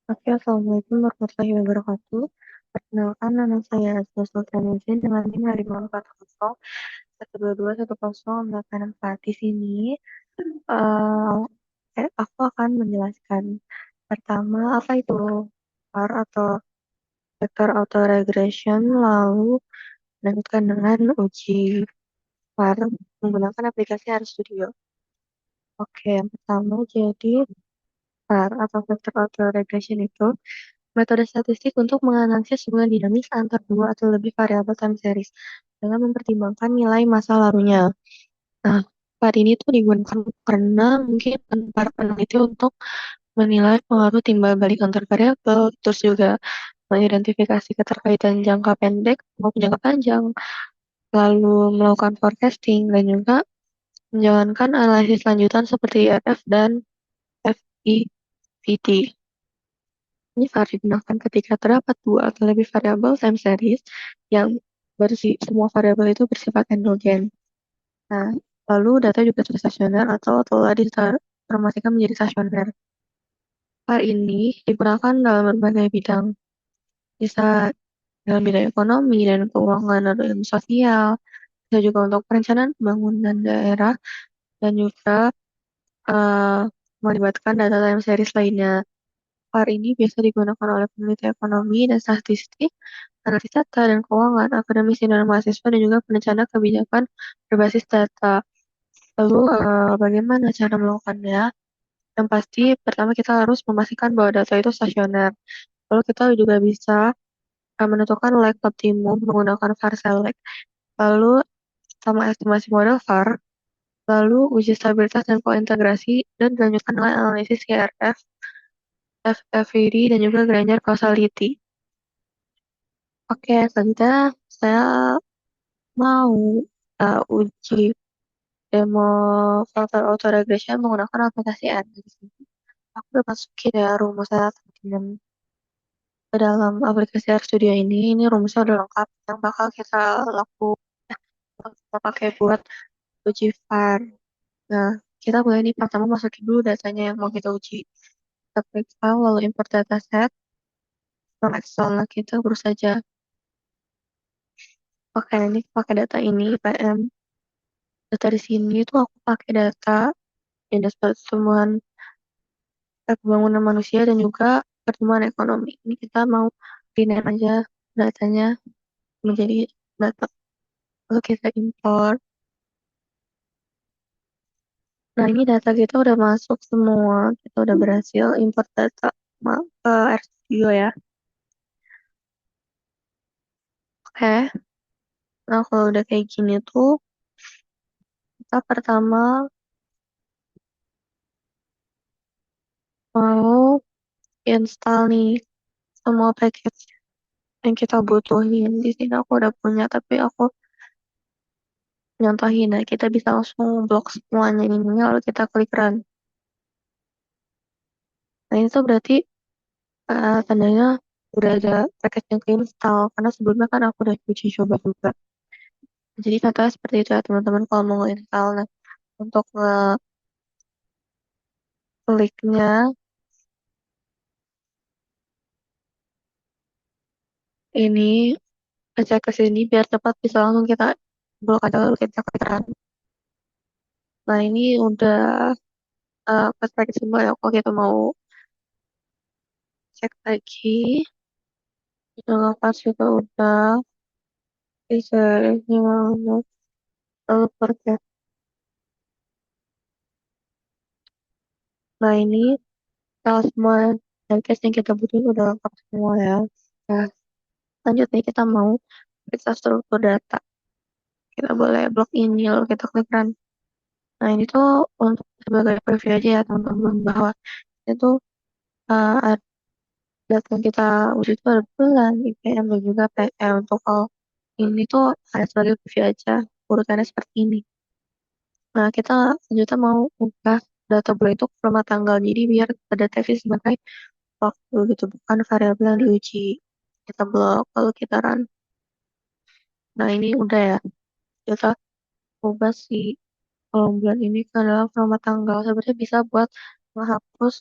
Oke, Assalamualaikum warahmatullahi wabarakatuh. Perkenalkan, nama saya Azza Sultanudin dengan NIM 5540 122 104. Di sini, eh, aku akan menjelaskan pertama apa itu VAR atau Vector Autoregression, lalu lanjutkan dengan uji VAR menggunakan aplikasi RStudio. Oke, yang pertama jadi VAR atau Vector Autoregression itu metode statistik untuk menganalisis hubungan dinamis antar dua atau lebih variabel time series dengan mempertimbangkan nilai masa lalunya. Nah, part ini tuh digunakan karena mungkin para peneliti untuk menilai pengaruh timbal balik antar variabel, terus juga mengidentifikasi keterkaitan jangka pendek maupun jangka panjang, lalu melakukan forecasting dan juga menjalankan analisis lanjutan seperti RF dan FEVT. Ini VAR digunakan ketika terdapat dua atau lebih variabel time series yang semua variabel itu bersifat endogen. Nah, lalu data juga stasioner atau telah ditransformasikan menjadi stasioner. VAR ini digunakan dalam berbagai bidang, bisa dalam bidang ekonomi dan keuangan atau ilmu sosial, bisa juga untuk perencanaan pembangunan daerah, dan juga eh, melibatkan data time series lainnya. VAR ini biasa digunakan oleh peneliti ekonomi dan statistik, analis data dan keuangan, akademisi dan mahasiswa, dan juga perencana kebijakan berbasis data. Lalu, bagaimana cara melakukannya? Yang pasti, pertama kita harus memastikan bahwa data itu stasioner. Lalu kita juga bisa menentukan like optimum menggunakan VAR select. Lalu, sama estimasi model VAR. Lalu, uji stabilitas dan kointegrasi, dan dilanjutkan dengan analisis KRF, FFVD, dan juga Granger causality. Oke, selanjutnya saya mau uji demo filter autoregression menggunakan aplikasi Android. Aku udah masukin ya rumusnya dan ke dalam aplikasi RStudio ini. Ini rumusnya udah lengkap yang bakal kita pakai buat uji VAR. Nah, kita boleh nih pertama masukin dulu datanya yang mau kita uji. Kita klik file lalu import dataset from Excel. Nah, kita urus saja. Oke, ini pakai data ini IPM. Data di sini tuh aku pakai data Dinas Pertumbuhan Pembangunan Manusia dan juga Pertumbuhan Ekonomi. Ini kita mau rename aja datanya menjadi data. Lalu kita import. Nah, ini data kita udah masuk semua. Kita udah berhasil import data ke RStudio ya. Oke. Nah, kalau udah kayak gini tuh, kita pertama mau install nih semua package yang kita butuhin. Di sini aku udah punya, tapi aku nyontohin. Nah, kita bisa langsung blok semuanya ini, lalu kita klik run. Nah, itu berarti tandanya udah ada package yang keinstall, karena sebelumnya kan aku udah uji coba juga. Jadi contohnya seperti itu ya teman-teman kalau mau install. Nah, untuk kliknya ini cek ke sini biar cepat bisa langsung kita blok aja lalu kita klik run. Nah, ini udah pas package semua ya. Kalau kita mau cek lagi, udah lepas juga udah bisa lalu paket. Nah, ini kalau semua package yang kita butuhin udah lengkap semua ya. Nah, lanjut nih kita mau periksa struktur data. Kita boleh blok ini lalu kita klik run. Nah, ini tuh untuk sebagai preview aja ya teman-teman bahwa itu ada data yang kita uji itu ada bulan, IPM dan juga PM. Untuk all ini tuh ada sebagai preview aja, urutannya seperti ini. Nah, kita selanjutnya mau ubah data bulan itu ke format tanggal, jadi biar terdeteksi sebagai waktu gitu, bukan variabel yang diuji. Kita blok, lalu kita run. Nah, ini udah ya, kita ubah si kolom bulan ini ke dalam format tanggal. Sebenarnya bisa buat menghapus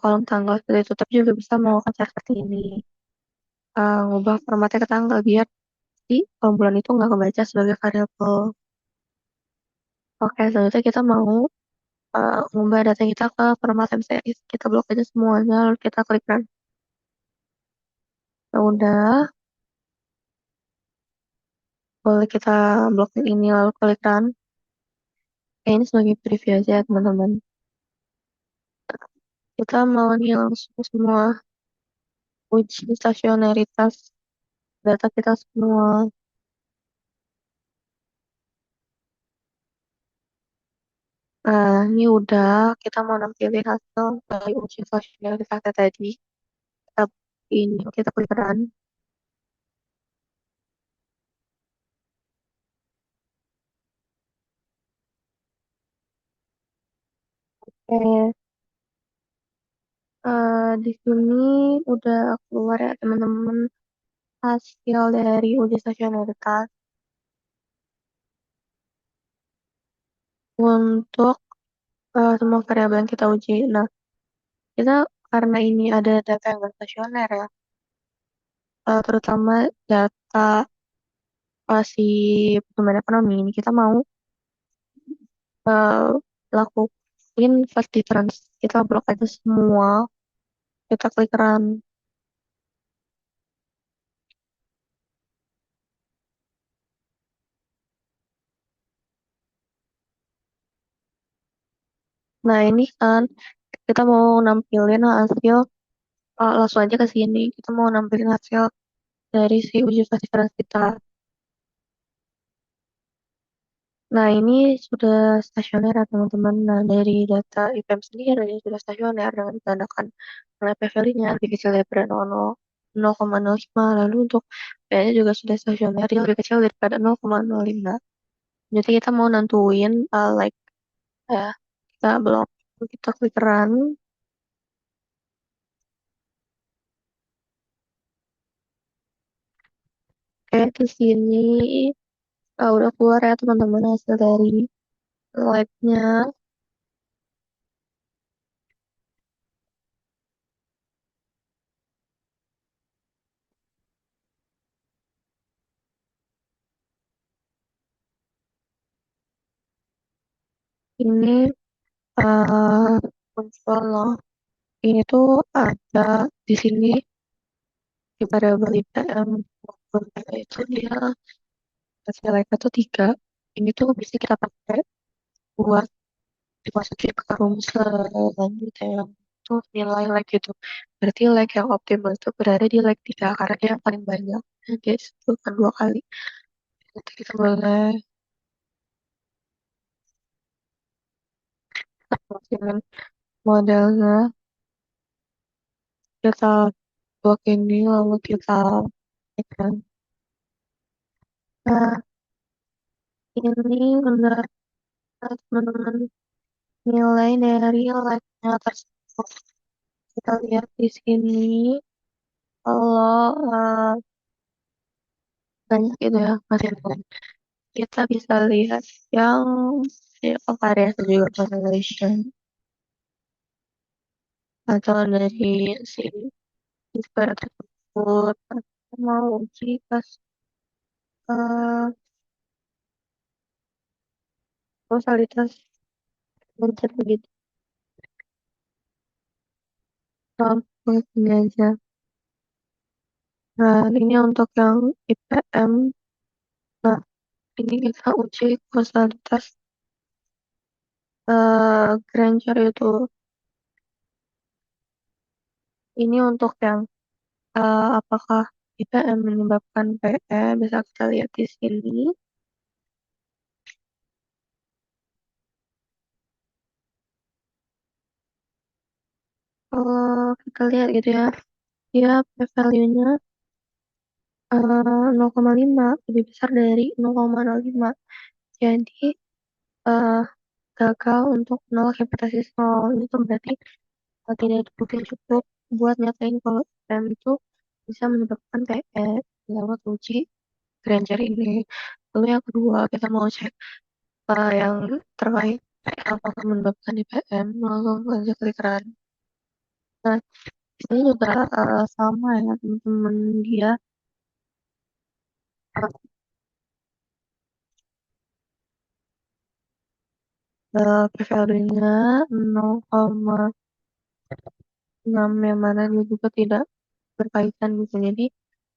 kolom tanggal seperti itu, tapi juga bisa melakukan cara seperti ini. Ngubah formatnya ke tanggal biar di kolom bulan itu nggak kebaca sebagai variabel. Oke, selanjutnya kita mau ngubah data kita ke format time series. Kita blok aja semuanya, lalu kita klik run. Ya udah, boleh kita blok ini lalu klik run. Ini sebagai preview aja ya, teman-teman. Kita mau nih langsung semua uji stasionaritas data kita semua. Nah, ini udah kita mau nampilin hasil dari uji stasionaritas data tadi. Kita ini kita klik run. Oke, di sini udah keluar ya teman-teman hasil dari uji stasionaritas untuk semua variabel yang kita uji. Nah, kita karena ini ada data yang nggak stasioner ya, terutama data si pertumbuhan ekonomi ini kita mau uh, lakuin first difference. Kita blok aja semua, kita klik run. Nah, ini kan kita mau nampilin hasil, langsung aja ke sini. Kita mau nampilin hasil dari si uji first difference kita. Nah, ini sudah stasioner ya teman-teman. Nah, dari data IPM sendiri ini sudah stasioner dengan ditandakan oleh p-value-nya lebih kecil daripada 0,05. Lalu untuk p-nya juga sudah stasioner, dia lebih kecil daripada 0,05. Jadi kita mau nentuin like ya, kita blok, kita klik run. Oke, di sini udah keluar ya teman-teman hasil dari like-nya. Ini uh, muncul loh. Ini tuh ada di sini di variabel IPM maupun itu dia hasil like itu 3. Ini tuh bisa kita pakai buat dimasukin ke rumus selanjutnya itu nilai like gitu. Berarti like yang optimal itu berada di like 3 karena dia yang paling banyak. Dia disebutkan 2 kali. Nanti kita boleh masukin modelnya, kita blok ini lalu kita tekan. Nah, ini benar teman-teman nilai dari like-nya tersebut. Kita lihat di sini kalau banyak itu ya masih banyak. Kita bisa lihat yang variasi juga correlation atau dari si disparate tersebut mau uji pas uh, kausalitas bentuk begitu sampai ini aja. Nah, ini untuk yang IPM. Nah, ini kita uji kausalitas Granger itu. Ini untuk yang apakah IPM menyebabkan PE, bisa kita lihat di sini. Kalau kita lihat gitu ya, dia P-value-nya 0,5, lebih besar dari 0,05. Jadi eh, gagal untuk menolak hipotesis nol. Itu berarti tidak ada bukti yang cukup buat nyatain kalau IPM itu bisa menyebabkan PE lewat uji Granger ini. Lalu yang kedua, kita mau cek yang terkait apakah menyebabkan IPM, lalu lanjut klik run. Nah, di sini juga sama ya teman-teman dia PVL-nya 0,6 yang mana dia juga tidak berkaitan gitu. Jadi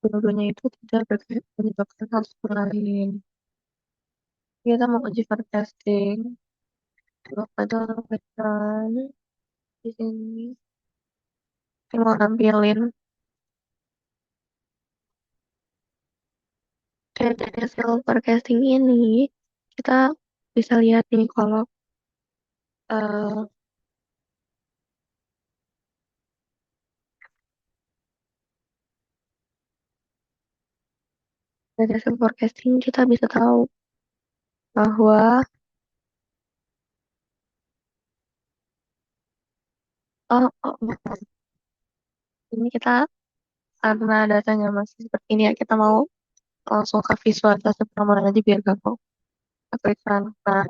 dua-duanya itu tidak menyebabkan hal lain. Kita mau uji forecasting. Coba ada background di sini. Saya mau nampilin dari hasil forecasting ini. Kita bisa lihat nih kalau eh, dari hasil forecasting kita bisa tahu bahwa ini kita karena datanya masih seperti ini ya kita mau langsung ke visualisasi permodalan aja biar gampang. Klik kan. Nah,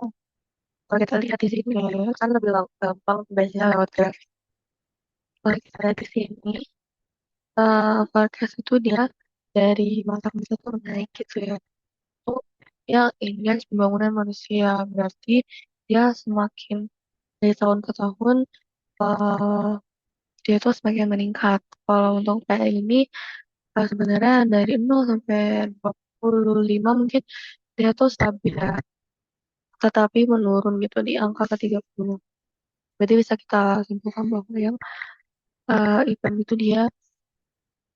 kalau kita lihat di sini kan lebih gampang baca lewat grafik. Kalau kita lihat di sini, forecast itu dia dari masa-masa tuh naik gitu ya. Itu yang indeks pembangunan manusia berarti dia semakin dari tahun ke tahun eh, dia tuh semakin meningkat. Kalau untuk PI ini sebenarnya dari 0 sampai 25 mungkin dia tuh stabil ya, tetapi menurun gitu di angka ke 30. Berarti bisa kita simpulkan bahwa yang event itu dia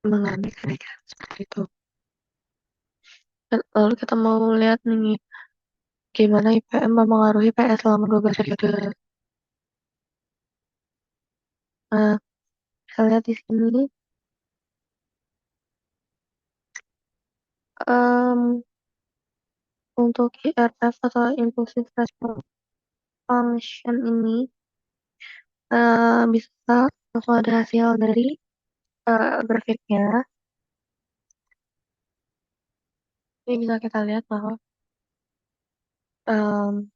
mengalami kenaikan seperti itu. Dan lalu kita mau lihat nih gimana IPM mempengaruhi PS selama 12 periode. Nah, kita lihat di sini em, untuk IRF atau Impulsive Response Function ini bisa langsung ada hasil dari grafiknya. Ini bisa kita lihat bahwa em,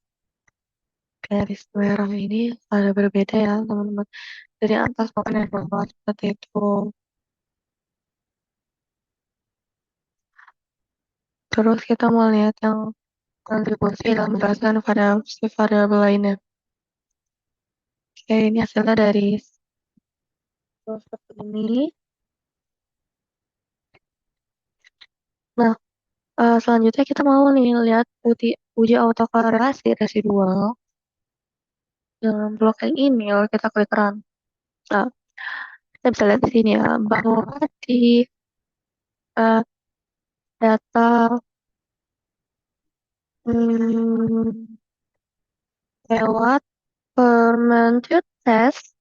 garis merah ini ada berbeda ya teman-teman. Dari atas maupun dari bawah seperti itu. Terus kita mau lihat yang kontribusi dalam menjelaskan variabel lainnya. Oke, ini hasilnya dari seperti ini. Nah, selanjutnya kita mau nih lihat uji autokorelasi residual. Dalam blok yang ini, kalau kita klik run. Nah, kita bisa lihat di sini ya, bahwa di eh, data hmm, lewat fermented test,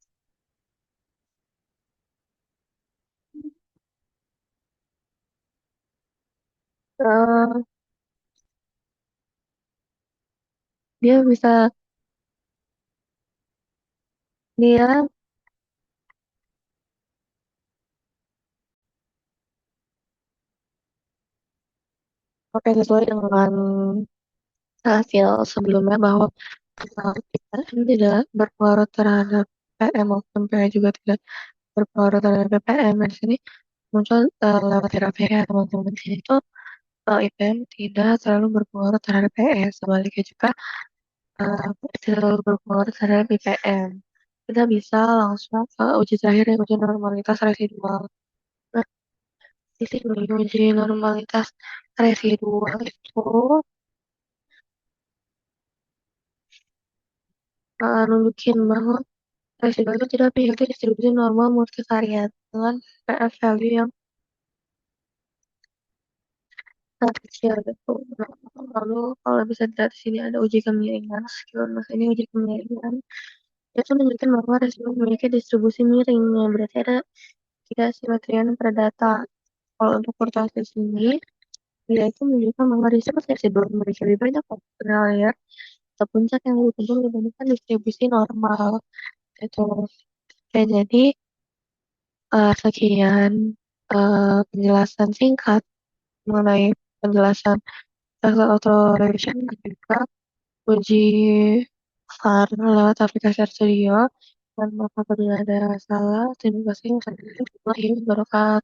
eh, dia bisa dia pakai sesuai dengan hasil sebelumnya bahwa PPM tidak berpengaruh terhadap PM maupun PA juga tidak berpengaruh terhadap PPM. Di sini muncul lewat grafik ya teman-teman. Di sini tuh IPM tidak terlalu berpengaruh terhadap PS. Sebaliknya juga uh, tidak terlalu berpengaruh terhadap IPM. Kita bisa langsung ke uji terakhir yang uji normalitas residual. Nah, di sini uji normalitas residual itu nunjukin bahwa residual itu tidak mengikuti distribusi normal multivariat dengan PF value yang sangat kecil gitu. Nah, lalu kalau bisa dilihat di sini ada uji kemiringan, skill mas ini uji kemiringan. Itu menunjukkan bahwa residu memiliki distribusi miring, yang berarti ada tiga simetrian pada data. Kalau untuk kurtosis ini, dia itu menunjukkan bahwa residu memiliki lebih banyak layer atau puncak yang lebih cenderung dibandingkan distribusi normal. Itu. Oke, jadi sekian penjelasan singkat mengenai penjelasan Tesla Auto-Revision dan juga uji VAR lewat aplikasi RStudio. Dan maaf apabila ada salah. Terima kasih. Wassalamualaikum warahmatullahi wabarakatuh.